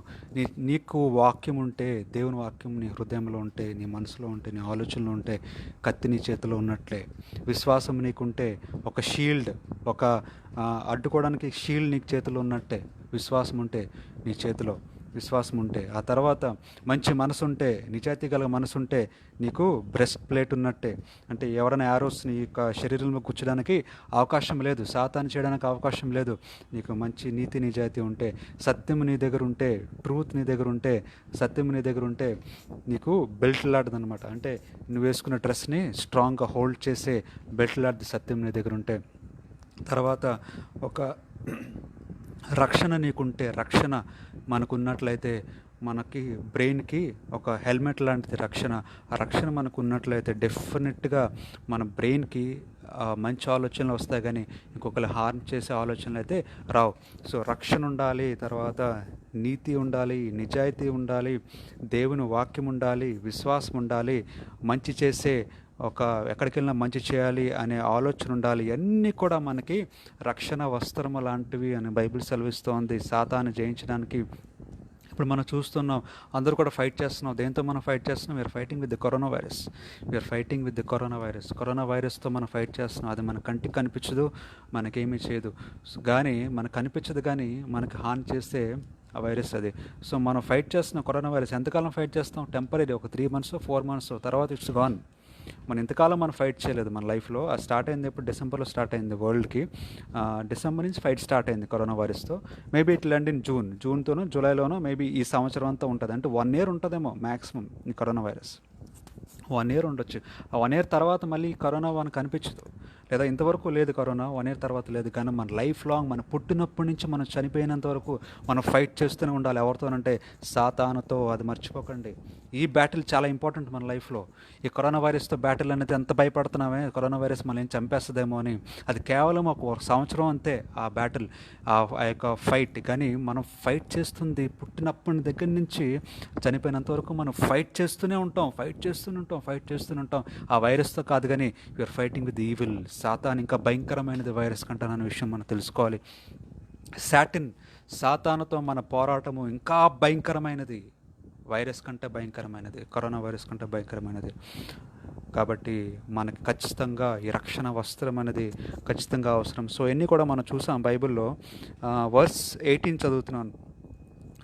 నీకు వాక్యం ఉంటే, దేవుని వాక్యం నీ హృదయంలో ఉంటే, నీ మనసులో ఉంటే, నీ ఆలోచనలో ఉంటే, కత్తి నీ చేతిలో ఉన్నట్లే. విశ్వాసం నీకుంటే ఒక షీల్డ్, ఒక అడ్డుకోవడానికి షీల్డ్ నీకు చేతిలో ఉన్నట్టే. విశ్వాసం ఉంటే నీ చేతిలో, విశ్వాసం ఉంటే, ఆ తర్వాత మంచి మనసు ఉంటే, నిజాయితీ గల మనసు ఉంటే నీకు బ్రెస్ట్ ప్లేట్ ఉన్నట్టే. అంటే ఎవరైనా యారోస్ నీ యొక్క శరీరంలో కూర్చోడానికి అవకాశం లేదు, సాతాను చేయడానికి అవకాశం లేదు. నీకు మంచి నీతి నిజాయితీ ఉంటే, సత్యం నీ దగ్గర ఉంటే, ట్రూత్ నీ దగ్గర ఉంటే, సత్యం నీ దగ్గర ఉంటే నీకు బెల్ట్ లాంటిది అనమాట. అంటే నువ్వు వేసుకున్న డ్రెస్ని స్ట్రాంగ్గా హోల్డ్ చేసే బెల్ట్ లాంటిది సత్యం నీ దగ్గర ఉంటే. తర్వాత ఒక రక్షణ నీకుంటే, రక్షణ మనకున్నట్లయితే, మనకి బ్రెయిన్కి ఒక హెల్మెట్ లాంటిది రక్షణ. ఆ రక్షణ మనకు ఉన్నట్లయితే డెఫినెట్గా మన బ్రెయిన్కి మంచి ఆలోచనలు వస్తాయి, కానీ ఇంకొకరు హార్మ్ చేసే ఆలోచనలు అయితే రావు. సో రక్షణ ఉండాలి, తర్వాత నీతి ఉండాలి, నిజాయితీ ఉండాలి, దేవుని వాక్యం ఉండాలి, విశ్వాసం ఉండాలి, మంచి చేసే ఒక ఎక్కడికి వెళ్ళినా మంచి చేయాలి అనే ఆలోచన ఉండాలి. ఇవన్నీ కూడా మనకి రక్షణ వస్త్రము లాంటివి అని బైబిల్ సెలవిస్తోంది సాతాను జయించడానికి. ఇప్పుడు మనం చూస్తున్నాం, అందరూ కూడా ఫైట్ చేస్తున్నాం. దేంతో మనం ఫైట్ చేస్తున్నాం? We're fighting with the coronavirus. We're fighting with the coronavirus. Corona వైరస్తో మనం ఫైట్ చేస్తున్నాం. అది మన కంటికి కనిపించదు, మనకేమీ చేయదు, కానీ మనకు కనిపించదు, కానీ మనకు హాని చేస్తే ఆ వైరస్ అది. సో మనం ఫైట్ చేస్తున్నాం కరోనా వైరస్. ఎంతకాలం ఫైట్ చేస్తాం? టెంపరీ, ఒక 3 months 4 months, తర్వాత ఇట్స్ గాన్. ఇంతకాలం మనం ఫైట్ చేయలేదు మన లైఫ్లో. అది స్టార్ట్ అయింది ఇప్పుడు డిసెంబర్లో స్టార్ట్ అయింది వరల్డ్కి. డిసెంబర్ నుంచి ఫైట్ స్టార్ట్ అయింది కరోనా వైరస్తో. మేబీ ఇట్ ల్యాండ్ ఇన్ జూన్తోనో జూలైలోనో మేబీ ఈ సంవత్సరం అంతా ఉంటుంది. అంటే 1 year ఉంటుందేమో మ్యాక్సిమం ఈ కరోనా వైరస్. 1 year ఉండొచ్చు. ఆ 1 year తర్వాత మళ్ళీ కరోనా మనకు కనిపించదు, లేదా ఇంతవరకు లేదు కరోనా, 1 year తర్వాత లేదు. కానీ మన లైఫ్ లాంగ్, మన పుట్టినప్పటి నుంచి మనం చనిపోయినంత వరకు మనం ఫైట్ చేస్తూనే ఉండాలి. ఎవరితోనంటే సాతానుతో. అది మర్చిపోకండి. ఈ బ్యాటిల్ చాలా ఇంపార్టెంట్ మన లైఫ్లో. ఈ కరోనా వైరస్తో బ్యాటిల్ అనేది ఎంత భయపడుతున్నామే, కరోనా వైరస్ మనం ఏం చంపేస్తుందేమో అని. అది కేవలం ఒక సంవత్సరం అంతే ఆ బ్యాటిల్, ఆ యొక్క ఫైట్. కానీ మనం ఫైట్ చేస్తుంది పుట్టినప్పటి దగ్గర నుంచి చనిపోయినంత వరకు మనం ఫైట్ చేస్తూనే ఉంటాం, ఫైట్ చేస్తూనే ఉంటాం. ఆ వైరస్తో కాదు, కానీ you are fighting with evil. Satan ఇంకా భయంకరమైనది వైరస్ కంటే అనే విషయం మనం తెలుసుకోవాలి. సాతానుతో మన పోరాటము ఇంకా భయంకరమైనది, వైరస్ కంటే భయంకరమైనది, కరోనా వైరస్ కంటే భయంకరమైనది. కాబట్టి మనకి ఖచ్చితంగా ఈ రక్షణ వస్త్రం అనేది ఖచ్చితంగా అవసరం. సో ఎన్ని కూడా మనం చూసాం బైబిల్లో. వర్స్ 18 చదువుతున్నాను.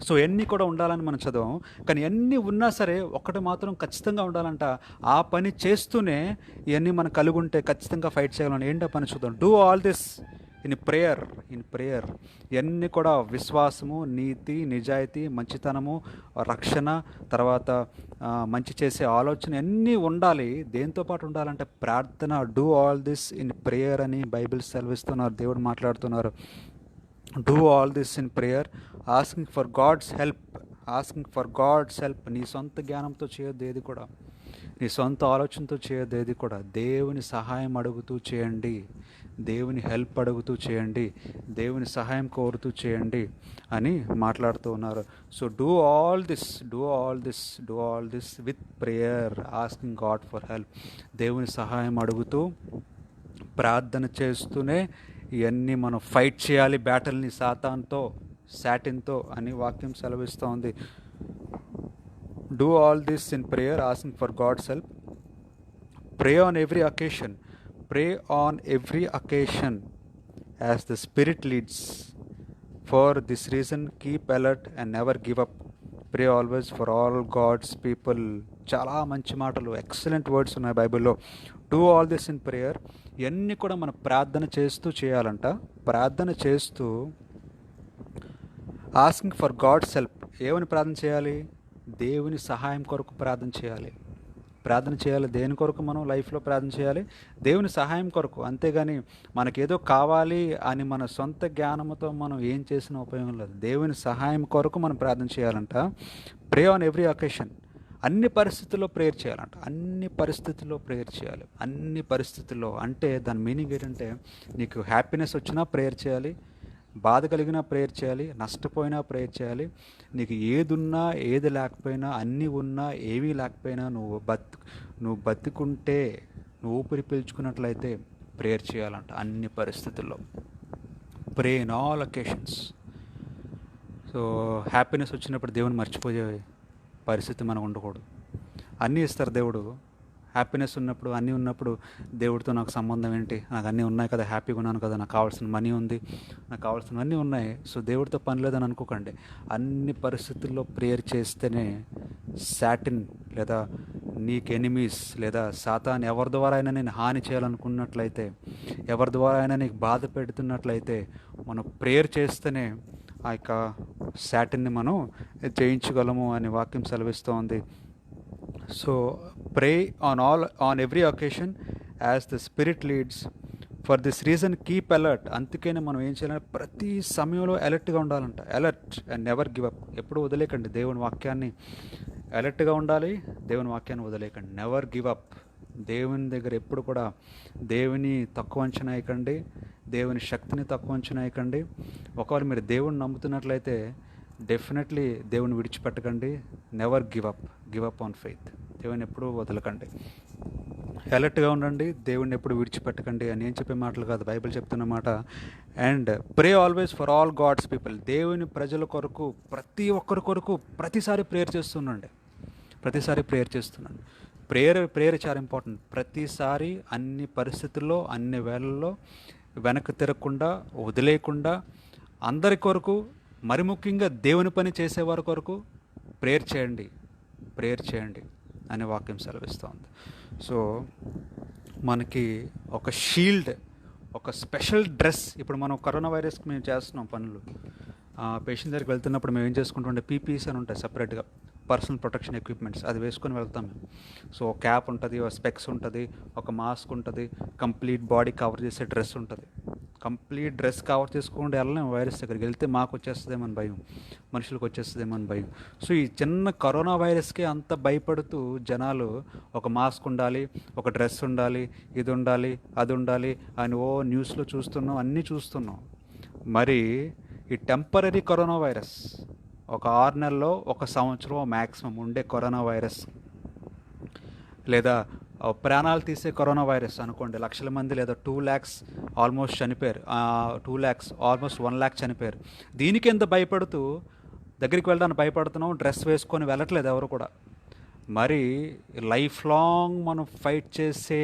సో ఎన్ని కూడా ఉండాలని మనం చదవం, కానీ ఎన్ని ఉన్నా సరే ఒక్కటి మాత్రం ఖచ్చితంగా ఉండాలంట. ఆ పని చేస్తూనే ఇవన్నీ మనం కలిగి ఉంటే ఖచ్చితంగా ఫైట్ చేయగలం. ఏంటో పని చూద్దాం. Do all this in prayer. ఇవన్నీ కూడా విశ్వాసము, నీతి, నిజాయితీ, మంచితనము, రక్షణ, తర్వాత మంచి చేసే ఆలోచన అన్నీ ఉండాలి. దేంతో పాటు ఉండాలంటే ప్రార్థన. Do all this in prayer అని బైబిల్ సెలవిస్తున్నారు, దేవుడు మాట్లాడుతున్నారు. Do all this in prayer, asking for God's help. నీ సొంత జ్ఞానంతో చేయొద్దు ఏది కూడా, నీ సొంత ఆలోచనతో చేయొద్దు ఏది కూడా. దేవుని సహాయం అడుగుతూ చేయండి, దేవుని హెల్ప్ అడుగుతూ చేయండి, దేవుని సహాయం కోరుతూ చేయండి అని మాట్లాడుతూ ఉన్నారు. So do all this with prayer, asking God for help. దేవుని సహాయం అడుగుతూ ప్రార్థన చేస్తూనే ఇవన్నీ మనం ఫైట్ చేయాలి బ్యాటిల్ని సాటిన్తో అని వాక్యం సెలవిస్తూ ఉంది. Do all this in prayer, asking for God's help. Pray on every occasion as the Spirit leads. For this reason, keep alert and never give up. Pray always for all God's people. చాలా మంచి మాటలు, excellent words ఉన్నాయి బైబిల్లో. Do all this in prayer. ఇవన్నీ కూడా మనం ప్రార్థన చేస్తూ చేయాలంట. ప్రార్థన చేస్తూ ఆస్కింగ్ ఫర్ గాడ్స్ హెల్ప్. ఏమని ప్రార్థన చేయాలి? దేవుని సహాయం కొరకు ప్రార్థన చేయాలి. దేని కొరకు మనం లైఫ్లో ప్రార్థన చేయాలి? దేవుని సహాయం కొరకు. అంతేగాని మనకేదో కావాలి అని మన సొంత జ్ఞానంతో మనం ఏం చేసినా ఉపయోగం లేదు. దేవుని సహాయం కొరకు మనం ప్రార్థన చేయాలంట. ప్రే ఆన్ ఎవ్రీ అకేషన్. అన్ని పరిస్థితుల్లో ప్రేయర్ చేయాలంట. అన్ని పరిస్థితుల్లో అంటే దాని మీనింగ్ ఏంటంటే, నీకు హ్యాపీనెస్ వచ్చినా ప్రేయర్ చేయాలి, బాధ కలిగినా ప్రేయర్ చేయాలి, నష్టపోయినా ప్రేయర్ చేయాలి. నీకు ఏది ఉన్నా ఏది లేకపోయినా, అన్నీ ఉన్నా ఏవీ లేకపోయినా, నువ్వు బతికుంటే, నువ్వు ఊపిరి పీల్చుకున్నట్లయితే ప్రేయర్ చేయాలంట అన్ని పరిస్థితుల్లో. Pray in all occasions. So happiness వచ్చినప్పుడు దేవుని మర్చిపోయే పరిస్థితి మనకు ఉండకూడదు. అన్నీ ఇస్తారు దేవుడు. హ్యాపీనెస్ ఉన్నప్పుడు, అన్నీ ఉన్నప్పుడు దేవుడితో నాకు సంబంధం ఏంటి? నాకు అన్నీ ఉన్నాయి కదా, హ్యాపీగా ఉన్నాను కదా, నాకు కావాల్సిన మనీ ఉంది, నాకు కావాల్సినవన్నీ ఉన్నాయి, సో దేవుడితో పని లేదని అనుకోకండి. అన్ని పరిస్థితుల్లో ప్రేయర్ చేస్తేనే సాటిన్ లేదా నీకు ఎనిమీస్ లేదా సాతాన్ ఎవరి ద్వారా అయినా నేను హాని చేయాలనుకున్నట్లయితే, ఎవరి ద్వారా అయినా నీకు బాధ పెడుతున్నట్లయితే, మనం ప్రేయర్ చేస్తేనే ఆ యొక్క సాటిన్ని మనం జయించగలము అని వాక్యం సెలవిస్తూ ఉంది. So pray on every occasion as the Spirit leads. For this reason keep alert. అందుకనే మనం ఏం చేయాలంటే ప్రతి సమయంలో అలర్ట్గా ఉండాలంట. Alert and never give up. ఎప్పుడు వదిలేకండి దేవుని వాక్యాన్ని. అలర్ట్గా ఉండాలి, దేవుని వాక్యాన్ని వదిలేకండి. Never give up. దేవుని దగ్గర ఎప్పుడు కూడా దేవుని తక్కువ అంచనా వేయకండి, దేవుని శక్తిని తక్కువ అంచనా వేయకండి. ఒకవేళ మీరు దేవుని నమ్ముతున్నట్లయితే డెఫినెట్లీ దేవుని విడిచిపెట్టకండి. Never give up on faith. దేవుని ఎప్పుడూ వదలకండి. అలర్ట్గా ఉండండి, దేవుడిని ఎప్పుడు విడిచిపెట్టకండి అని ఏం చెప్పే మాటలు కాదు, బైబిల్ చెప్తున్న మాట. And pray always for all God's people. దేవుని ప్రజల కొరకు, ప్రతి ఒక్కరి కొరకు ప్రతిసారి ప్రేయర్ చేస్తున్నాండి. ప్రేయర్ చాలా ఇంపార్టెంట్. ప్రతిసారి అన్ని పరిస్థితుల్లో, అన్ని వేళల్లో వెనక్కి తిరగకుండా, వదిలేయకుండా, అందరి కొరకు, మరి ముఖ్యంగా దేవుని పని చేసేవారి కొరకు ప్రేయర్ చేయండి అనే వాక్యం సెలవిస్తోంది. సో మనకి ఒక షీల్డ్, ఒక స్పెషల్ డ్రెస్. ఇప్పుడు మనం కరోనా వైరస్కి మేము చేస్తున్నాం పనులు. పేషెంట్ దగ్గరికి వెళ్తున్నప్పుడు మేము ఏం చేసుకుంటుంటే పీపీస్ అని ఉంటాయి సపరేట్గా, పర్సనల్ ప్రొటెక్షన్ ఎక్విప్మెంట్స్. అది వేసుకొని వెళ్తాం మేము. సో క్యాప్ ఉంటుంది, స్పెక్స్ ఉంటుంది, ఒక మాస్క్ ఉంటుంది, కంప్లీట్ బాడీ కవర్ చేసే డ్రెస్ ఉంటుంది. కంప్లీట్ డ్రెస్ కవర్ చేసుకోండి వెళ్ళలేము. వైరస్ దగ్గరికి వెళ్తే మాకు వచ్చేస్తుందేమో అని భయం, మనుషులకు వచ్చేస్తుందేమో అని భయం. సో ఈ చిన్న కరోనా వైరస్కే అంత భయపడుతూ జనాలు ఒక మాస్క్ ఉండాలి, ఒక డ్రెస్ ఉండాలి, ఇది ఉండాలి, అది ఉండాలి అని న్యూస్లో చూస్తున్నాం, అన్నీ చూస్తున్నాం. మరి ఈ టెంపరీ కరోనా వైరస్, ఒక 6 నెలల్లో, 1 సంవత్సరం మ్యాక్సిమం ఉండే కరోనా వైరస్, లేదా ప్రాణాలు తీసే కరోనా వైరస్ అనుకోండి, లక్షల మంది లేదా 2 lakhs ఆల్మోస్ట్ చనిపోయారు. 2 lakhs ఆల్మోస్ట్ 1 lakh చనిపోయారు. దీనికి ఎంత భయపడుతూ దగ్గరికి వెళ్ళడానికి భయపడుతున్నాం, డ్రెస్ వేసుకొని వెళ్ళట్లేదు ఎవరు కూడా. మరి లైఫ్ లాంగ్ మనం ఫైట్ చేసే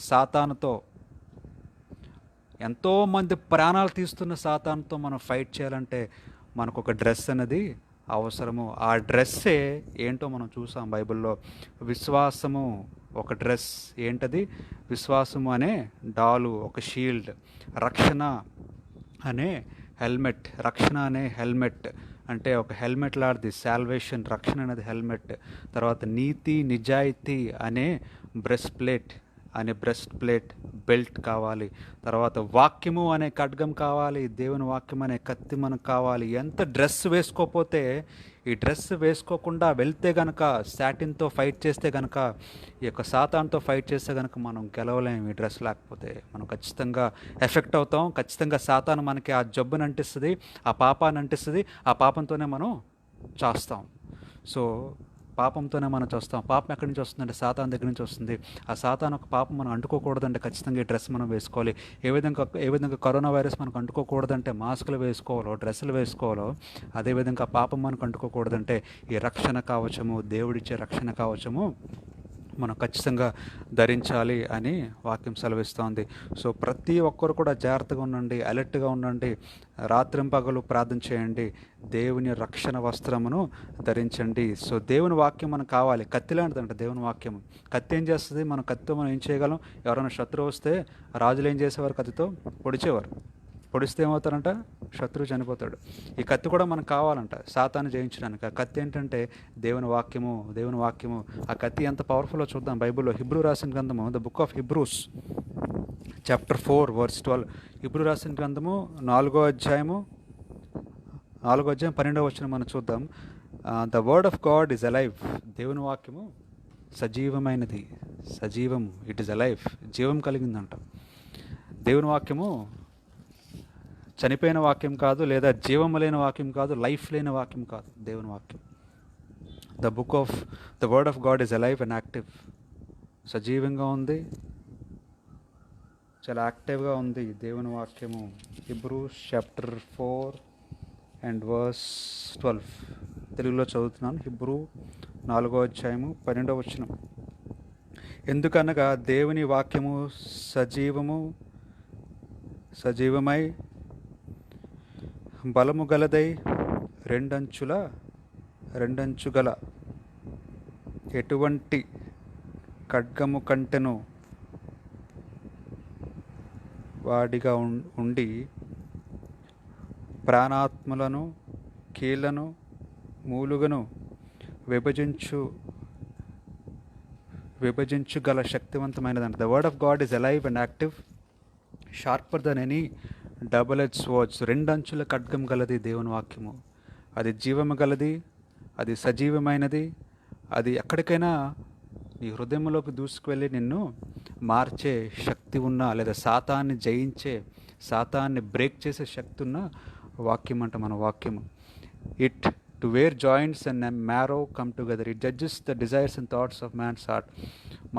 సాతానుతో, ఎంతోమంది ప్రాణాలు తీస్తున్న సాతానుతో మనం ఫైట్ చేయాలంటే మనకు ఒక డ్రెస్ అనేది అవసరము. ఆ డ్రెస్సే ఏంటో మనం చూసాం బైబిల్లో. విశ్వాసము ఒక డ్రెస్. ఏంటది? విశ్వాసము అనే డాలు, ఒక షీల్డ్. రక్షణ అనే హెల్మెట్ అంటే ఒక హెల్మెట్ లాంటిది సాల్వేషన్. రక్షణ అనేది హెల్మెట్. తర్వాత నీతి నిజాయితీ అనే బ్రెస్ట్ ప్లేట్ బెల్ట్ కావాలి. తర్వాత వాక్యము అనే ఖడ్గం కావాలి, దేవుని వాక్యం అనే కత్తి మనకు కావాలి. ఎంత డ్రెస్ వేసుకోకపోతే, ఈ డ్రెస్ వేసుకోకుండా వెళ్తే గనక, సాటిన్తో ఫైట్ చేస్తే గనక, ఈ యొక్క సాతాన్తో ఫైట్ చేస్తే గనక మనం గెలవలేము. ఈ డ్రెస్ లేకపోతే మనం ఖచ్చితంగా ఎఫెక్ట్ అవుతాం. ఖచ్చితంగా సాతాను మనకి ఆ జబ్బుని అంటిస్తుంది, ఆ పాపాన్ని అంటిస్తుంది. ఆ పాపంతోనే మనం చేస్తాం. సో పాపంతోనే మనం చూస్తాం. పాపం ఎక్కడి నుంచి వస్తుందంటే సాతాను దగ్గర నుంచి వస్తుంది. ఆ సాతాను ఒక పాపం మనం అంటుకోకూడదంటే ఖచ్చితంగా ఈ డ్రెస్ మనం వేసుకోవాలి. ఏ విధంగా కరోనా వైరస్ మనకు అంటుకోకూడదంటే మాస్కులు వేసుకోవాలో, డ్రెస్సులు వేసుకోవాలో, అదేవిధంగా పాపం మనకు అంటుకోకూడదంటే ఈ రక్షణ కవచము, దేవుడిచ్చే రక్షణ కవచము మనం ఖచ్చితంగా ధరించాలి అని వాక్యం సెలవిస్తోంది. సో ప్రతి ఒక్కరు కూడా జాగ్రత్తగా ఉండండి, అలర్ట్గా ఉండండి, రాత్రింపగలు ప్రార్థన చేయండి, దేవుని రక్షణ వస్త్రమును ధరించండి. సో దేవుని వాక్యం మనకు కావాలి. కత్తి లాంటిదంట దేవుని వాక్యం. కత్తి ఏం చేస్తుంది? మనం కత్తితో మనం ఏం చేయగలం? ఎవరైనా శత్రువు వస్తే రాజులు ఏం చేసేవారు? కత్తితో పొడిచేవారు. పొడిస్తే ఏమవుతారంట? శత్రువు చనిపోతాడు. ఈ కత్తి కూడా మనకు కావాలంట సాతాను జయించడానికి. ఆ కత్తి ఏంటంటే దేవుని వాక్యము. ఆ కత్తి ఎంత పవర్ఫుల్లో చూద్దాం బైబిల్లో. హిబ్రూ రాసిన గ్రంథము, the book of Hebrews, chapter 4 verse 12. Hebrew రాసిన గ్రంథము 4వ అధ్యాయం 12వ వచనం మనం చూద్దాం. The word of God is alive. దేవుని వాక్యము సజీవమైనది. సజీవము, ఇట్ ఈజ్ అలైవ్, జీవం కలిగిందంట. దేవుని వాక్యము చనిపోయిన వాక్యం కాదు, లేదా జీవము లేని వాక్యం కాదు, లైఫ్ లేని వాక్యం కాదు. దేవుని వాక్యం, the word of God is alive and active. సజీవంగా ఉంది, చాలా యాక్టివ్గా ఉంది దేవుని వాక్యము. హిబ్రూస్ చాప్టర్ 4 and verse 12 తెలుగులో చదువుతున్నాను. హిబ్రూ 4వ అధ్యాయము 12వ వచనం. ఎందుకనగా దేవుని వాక్యము సజీవమై బలము గలదై రెండంచు గల ఎటువంటి ఖడ్గము కంటెను వాడిగా ఉండి ప్రాణాత్మలను కీళ్లను మూలుగను విభజించు గల శక్తివంతమైనదంట. The word of God is alive and active. Sharper than any double edge swords, రెండంచుల ఖడ్గం గలది దేవుని వాక్యము. అది జీవము గలది, అది సజీవమైనది, అది ఎక్కడికైనా నీ హృదయంలోకి దూసుకువెళ్ళి నిన్ను మార్చే శక్తి ఉన్న, లేదా సాతాన్ని జయించే, సాతాన్ని బ్రేక్ చేసే శక్తి ఉన్న వాక్యం అంట మన వాక్యము. It to where joints and marrow come together, it judges the desires and thoughts of man's heart.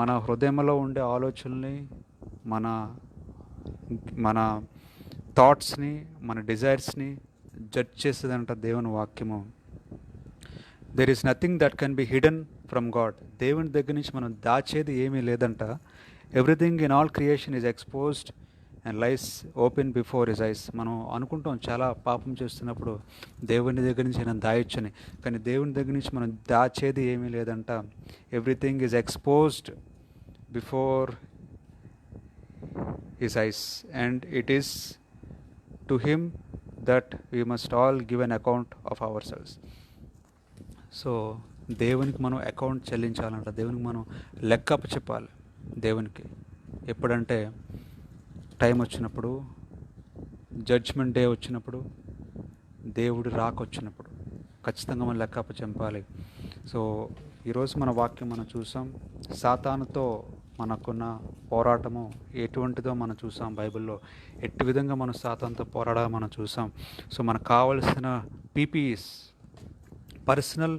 మన హృదయంలో ఉండే ఆలోచనల్ని, మన మన థాట్స్ని, మన డిజైర్స్ని జడ్జ్ చేసేదంట దేవుని వాక్యము. There is nothing that can be hidden from God. దేవుని దగ్గర నుంచి మనం దాచేది ఏమీ లేదంట. Everything in all creation is exposed and lies open before his eyes. మనం అనుకుంటాం చాలా పాపం చేస్తున్నప్పుడు దేవుని దగ్గర నుంచి మనం దాయొచ్చని, కానీ దేవుని దగ్గర నుంచి మనం దాచేది ఏమీ లేదంట. Everything is exposed before his eyes and it is to him that we must all give an account of our selves. So దేవునికి మనం అకౌంట్ చెల్లించాలంట, దేవునికి మనం లెక్కప్ప చెప్పాలి. దేవునికి ఎప్పుడంటే టైం వచ్చినప్పుడు, జడ్జ్మెంట్ డే వచ్చినప్పుడు, దేవుడి రాకొచ్చినప్పుడు ఖచ్చితంగా మనం లెక్కప్ప చెప్పాలి. సో ఈరోజు మన వాక్యం మనం చూసాం. సాతానుతో మనకున్న పోరాటము ఎటువంటిదో మనం చూసాం బైబిల్లో. ఎట్టి విధంగా మనం సాతానుతో పోరాడాలో మనం చూసాం. సో మనకు కావలసిన PPEs, personal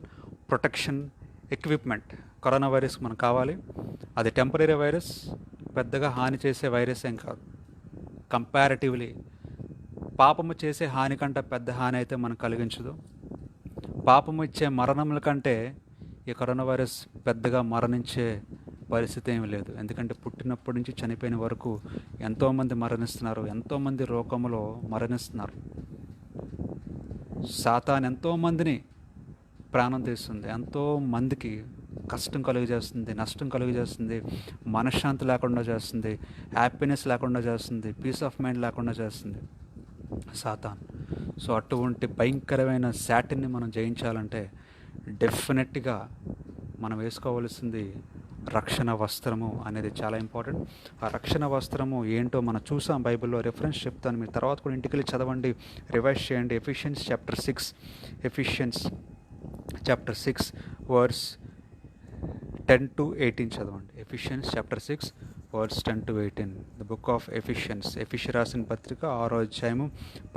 protection equipment, corona virus మనకు కావాలి. అది టెంపరీ వైరస్, పెద్దగా హాని చేసే వైరస్ ఏం కాదు. కంపారిటివ్లీ పాపము చేసే హాని కంటే పెద్ద హాని అయితే మనకు కలిగించదు. పాపము ఇచ్చే మరణముల కంటే ఈ కరోనా వైరస్ పెద్దగా మరణించే పరిస్థితి ఏమీ లేదు. ఎందుకంటే పుట్టినప్పటి నుంచి చనిపోయిన వరకు ఎంతోమంది మరణిస్తున్నారు, ఎంతోమంది రోగములో మరణిస్తున్నారు. సాతాను ఎంతోమందిని ప్రాణం తీస్తుంది, ఎంతోమందికి కష్టం కలుగజేస్తుంది, నష్టం కలుగజేస్తుంది, మనశ్శాంతి లేకుండా చేస్తుంది, హ్యాపీనెస్ లేకుండా చేస్తుంది, పీస్ ఆఫ్ మైండ్ లేకుండా చేస్తుంది సాతాన్. సో అటువంటి భయంకరమైన శాటిన్ని మనం జయించాలంటే డెఫినెట్గా మనం వేసుకోవలసింది రక్షణ వస్త్రము అనేది చాలా ఇంపార్టెంట్. ఆ రక్షణ వస్త్రము ఏంటో మనం చూసాం బైబిల్లో. రెఫరెన్స్ చెప్తాను, మీరు తర్వాత కూడా ఇంటికి వెళ్ళి చదవండి, రివైజ్ చేయండి. Ephesians chapter 6, Ephesians chapter 6 verse 10 to 18 చదవండి. Ephesians chapter 6 verse 10 to 18. The book of Ephesians, ఎఫిషి రాసిన పత్రిక 6వ అధ్యాయము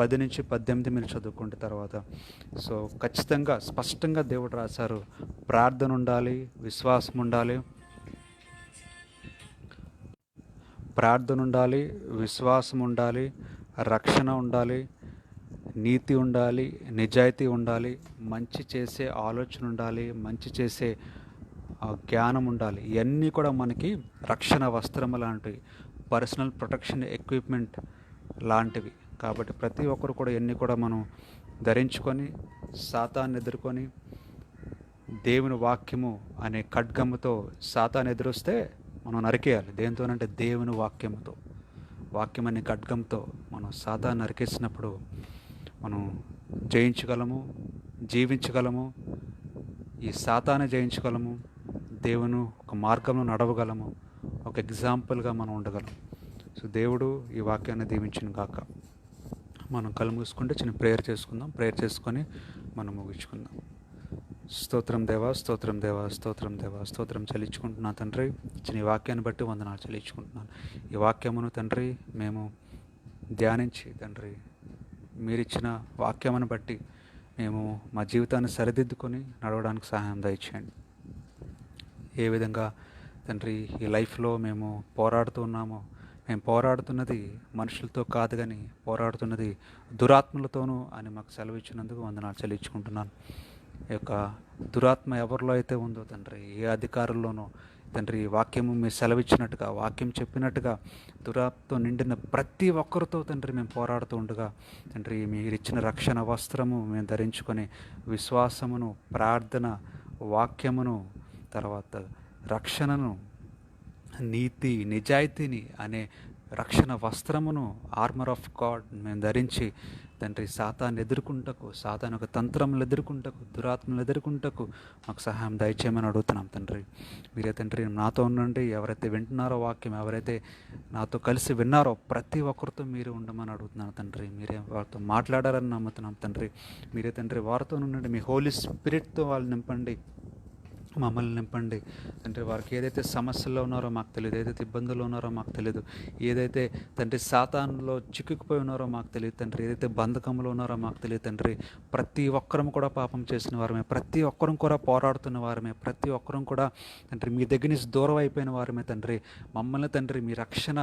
10 నుంచి 18 మీరు చదువుకుంటే తర్వాత. సో ఖచ్చితంగా స్పష్టంగా దేవుడు రాశారు, ప్రార్థన ఉండాలి, విశ్వాసం ఉండాలి, ప్రార్థన ఉండాలి, విశ్వాసం ఉండాలి, రక్షణ ఉండాలి, నీతి ఉండాలి, నిజాయితీ ఉండాలి, మంచి చేసే ఆలోచన ఉండాలి, మంచి చేసే జ్ఞానం ఉండాలి. ఇవన్నీ కూడా మనకి రక్షణ వస్త్రము లాంటివి, పర్సనల్ ప్రొటెక్షన్ ఎక్విప్మెంట్ లాంటివి. కాబట్టి ప్రతి ఒక్కరు కూడా ఇవన్నీ కూడా మనం ధరించుకొని సాతాన్ని ఎదుర్కొని దేవుని వాక్యము అనే ఖడ్గముతో సాతాన్ని ఎదురొస్తే మనం నరికేయాలి. దేంతోనంటే దేవుని వాక్యముతో, వాక్యం అనే ఖడ్గంతో మనం సాతాన్ని నరికేసినప్పుడు మనం జయించగలము, జీవించగలము, ఈ సాతాన్ని జయించగలము, దేవుని ఒక మార్గంలో నడవగలము, ఒక ఎగ్జాంపుల్గా మనం ఉండగలం. సో దేవుడు ఈ వాక్యాన్ని దీవించిన గాక. మనం కళ్ళు మూసుకుంటే చిన్న ప్రేయర్ చేసుకుందాం. ప్రేయర్ చేసుకొని మనం ముగించుకుందాం. స్తోత్రం దేవా, స్తోత్రం దేవా, స్తోత్రం దేవా, స్తోత్రం చెల్లించుకుంటున్నాను తండ్రి. ఇచ్చిన ఈ వాక్యాన్ని బట్టి వందనాలు చెల్లించుకుంటున్నాను. ఈ వాక్యమును తండ్రి మేము ధ్యానించి తండ్రి, మీరిచ్చిన వాక్యమును బట్టి మేము మా జీవితాన్ని సరిదిద్దుకొని నడవడానికి సహాయం దయచేయండి. ఏ విధంగా తండ్రి ఈ లైఫ్లో మేము పోరాడుతూ ఉన్నామో, మేము పోరాడుతున్నది మనుషులతో కాదు కానీ పోరాడుతున్నది దురాత్మలతోనూ అని మాకు సెలవు ఇచ్చినందుకు వందనాలు చెల్లించుకుంటున్నాను. ఈ యొక్క దురాత్మ ఎవరిలో అయితే ఉందో తండ్రి, ఏ అధికారుల్లోనో తండ్రి, వాక్యము మీరు సెలవిచ్చినట్టుగా, వాక్యం చెప్పినట్టుగా దురాత్మతో నిండిన ప్రతి ఒక్కరితో తండ్రి మేము పోరాడుతూ ఉండగా తండ్రి, మీరు ఇచ్చిన రక్షణ వస్త్రము మేము ధరించుకొని విశ్వాసమును, ప్రార్థన, వాక్యమును, తర్వాత రక్షణను, నీతి, నిజాయితీని అనే రక్షణ వస్త్రమును, ఆర్మర్ ఆఫ్ గాడ్ మేము ధరించి తండ్రి సాతాన్ని ఎదుర్కొంటకు, సాతాను యొక్క తంత్రములు ఎదుర్కొంటకు, దురాత్మలు ఎదుర్కొంటకు మాకు సహాయం దయచేయమని అడుగుతున్నాం తండ్రి. మీరే తండ్రి నాతో ఉండండి. ఎవరైతే వింటున్నారో వాక్యం, ఎవరైతే నాతో కలిసి విన్నారో ప్రతి ఒక్కరితో మీరు ఉండమని అడుగుతున్నాను తండ్రి. మీరే వారితో మాట్లాడారని నమ్ముతున్నాం తండ్రి. మీరే తండ్రి వారితో ఉండండి. మీ హోలీ స్పిరిట్తో వాళ్ళు నింపండి, మమ్మల్ని నింపండి తండ్రి. వారికి ఏదైతే సమస్యల్లో ఉన్నారో మాకు తెలియదు, ఏదైతే ఇబ్బందుల్లో ఉన్నారో మాకు తెలియదు, ఏదైతే తండ్రి సాతానులో చిక్కుకుపోయి ఉన్నారో మాకు తెలియదు తండ్రి, ఏదైతే బంధకంలో ఉన్నారో మాకు తెలియదు తండ్రి. ప్రతి ఒక్కరం కూడా పాపం చేసిన వారమే, ప్రతి ఒక్కరం కూడా పోరాడుతున్న వారమే, ప్రతి ఒక్కరం కూడా తండ్రి మీ దగ్గర నుంచి దూరం అయిపోయిన వారమే తండ్రి. మమ్మల్ని తండ్రి మీ రక్షణ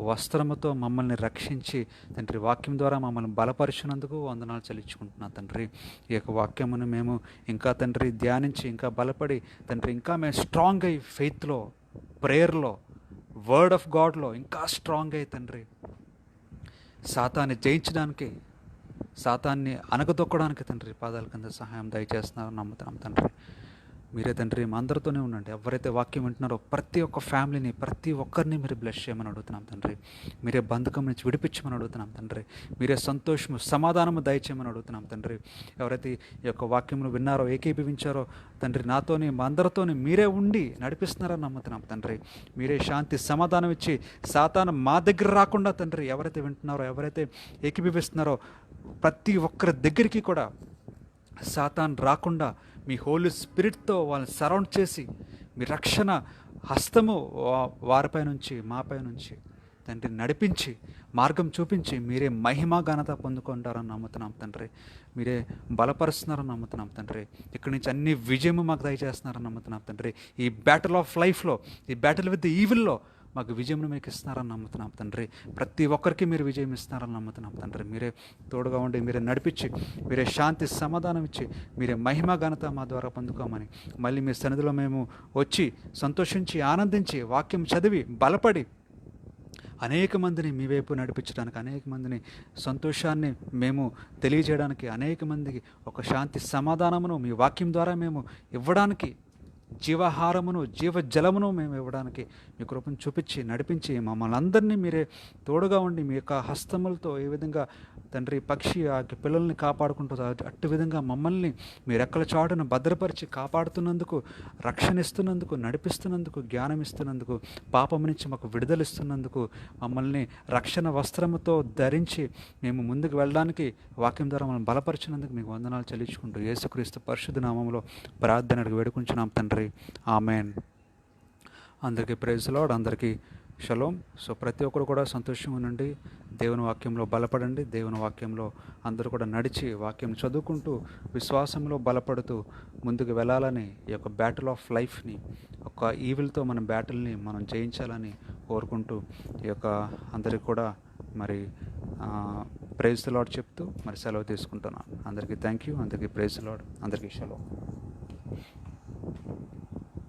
వస్త్రముతో మమ్మల్ని రక్షించి తండ్రి వాక్యం ద్వారా మమ్మల్ని బలపరిచినందుకు వందనాలు చెల్లించుకుంటున్నాను తండ్రి. ఈ యొక్క వాక్యమును మేము ఇంకా తండ్రి ధ్యానించి, ఇంకా బలపడి తండ్రి, ఇంకా మేము స్ట్రాంగ్ అయ్యి ఫెయిత్లో, ప్రేయర్లో, వర్డ్ ఆఫ్ గాడ్లో ఇంకా స్ట్రాంగ్ అయ్యి తండ్రి సాతాన్ని జయించడానికి, సాతాన్ని అణగదొక్కడానికి తండ్రి పాదాల కింద సహాయం దయచేస్తున్నారని నమ్ముతున్నాం తండ్రి. మీరే తండ్రి మా అందరితోనే ఉండండి. ఎవరైతే వాక్యం వింటున్నారో ప్రతి ఒక్క ఫ్యామిలీని, ప్రతి ఒక్కరిని మీరు బ్లెస్ చేయమని అడుగుతున్నాం తండ్రి. మీరే బంధకం నుంచి విడిపించమని అడుగుతున్నాం తండ్రి. మీరే సంతోషము, సమాధానము దయచేయమని అడుగుతున్నాం తండ్రి. ఎవరైతే ఈ యొక్క వాక్యమును విన్నారో, ఏకీభవించారో తండ్రి, నాతోని మా అందరితోని మీరే ఉండి నడిపిస్తున్నారని నమ్ముతున్నాం తండ్రి. మీరే శాంతి సమాధానం ఇచ్చి సాతాను మా దగ్గర రాకుండా తండ్రి, ఎవరైతే వింటున్నారో, ఎవరైతే ఏకీభవిస్తున్నారో ప్రతి ఒక్కరి దగ్గరికి కూడా సాతాన్ రాకుండా మీ హోలీ స్పిరిట్తో వాళ్ళని సరౌండ్ చేసి మీ రక్షణ హస్తము వారిపై నుంచి, మాపై నుంచి తండ్రి నడిపించి, మార్గం చూపించి మీరే మహిమ ఘనత పొందుకుంటారని నమ్ముతున్నాం తండ్రి. మీరే బలపరుస్తున్నారని నమ్ముతున్నాం తండ్రి. ఇక్కడి నుంచి అన్ని విజయము మాకు దయచేస్తున్నారని నమ్ముతున్నాం తండ్రి. ఈ బ్యాటిల్ ఆఫ్ లైఫ్లో, ఈ బ్యాటిల్ విత్ ఈవిల్లో మాకు విజయం మీకు ఇస్తున్నారని నమ్ముతున్నాం తండ్రి. ప్రతి ఒక్కరికి మీరు విజయం ఇస్తున్నారని నమ్ముతున్నాం తండ్రి. మీరే తోడుగా ఉండి, మీరే నడిపించి, మీరే శాంతి సమాధానం ఇచ్చి, మీరే మహిమ ఘనత మా ద్వారా పొందుకోమని, మళ్ళీ మీ సన్నిధిలో మేము వచ్చి సంతోషించి, ఆనందించి, వాక్యం చదివి బలపడి అనేక మందిని మీ వైపు నడిపించడానికి, అనేక మందిని సంతోషాన్ని మేము తెలియజేయడానికి, అనేక మందికి ఒక శాంతి సమాధానమును మీ వాక్యం ద్వారా మేము ఇవ్వడానికి, జీవాహారమును, జీవజలమును మేము ఇవ్వడానికి మీ కృపను చూపించి నడిపించి మమ్మల్ని అందరినీ మీరే తోడుగా ఉండి మీ యొక్క హస్తములతో ఏ విధంగా తండ్రి పక్షి ఆ పిల్లల్ని కాపాడుకుంటుందో అట్టి విధంగా మమ్మల్ని మీ రెక్కల చాటును భద్రపరిచి కాపాడుతున్నందుకు, రక్షణ ఇస్తున్నందుకు, నడిపిస్తున్నందుకు, జ్ఞానం ఇస్తున్నందుకు, పాపం నుంచి మాకు విడుదలిస్తున్నందుకు, మమ్మల్ని రక్షణ వస్త్రముతో ధరించి మేము ముందుకు వెళ్ళడానికి వాక్యం ద్వారా మనం బలపరిచినందుకు మీకు వందనాలు చెల్లించుకుంటూ యేసుక్రీస్తు పరిశుద్ధ నామములో ప్రార్థన అడిగి వేడుకుంటున్నాం తండ్రి. ఆమెన్. అందరికీ ప్రైజ్ లార్డ్, అందరికీ షలోమ్. సో ప్రతి ఒక్కరు కూడా సంతోషంగా ఉండండి, దేవుని వాక్యంలో బలపడండి. దేవుని వాక్యంలో అందరూ కూడా నడిచి వాక్యం చదువుకుంటూ విశ్వాసంలో బలపడుతూ ముందుకు వెళ్ళాలని, ఈ యొక్క బ్యాటిల్ ఆఫ్ లైఫ్ని, ఒక ఈవిల్తో మన బ్యాటిల్ని మనం జయించాలని కోరుకుంటూ ఈ యొక్క అందరికీ కూడా మరి ప్రైజ్ ది లార్డ్ చెప్తూ మరి సెలవు తీసుకుంటున్నాను. అందరికీ థ్యాంక్ యూ, అందరికీ ప్రైజ్ ది లార్డ్, అందరికీ షలోమ్.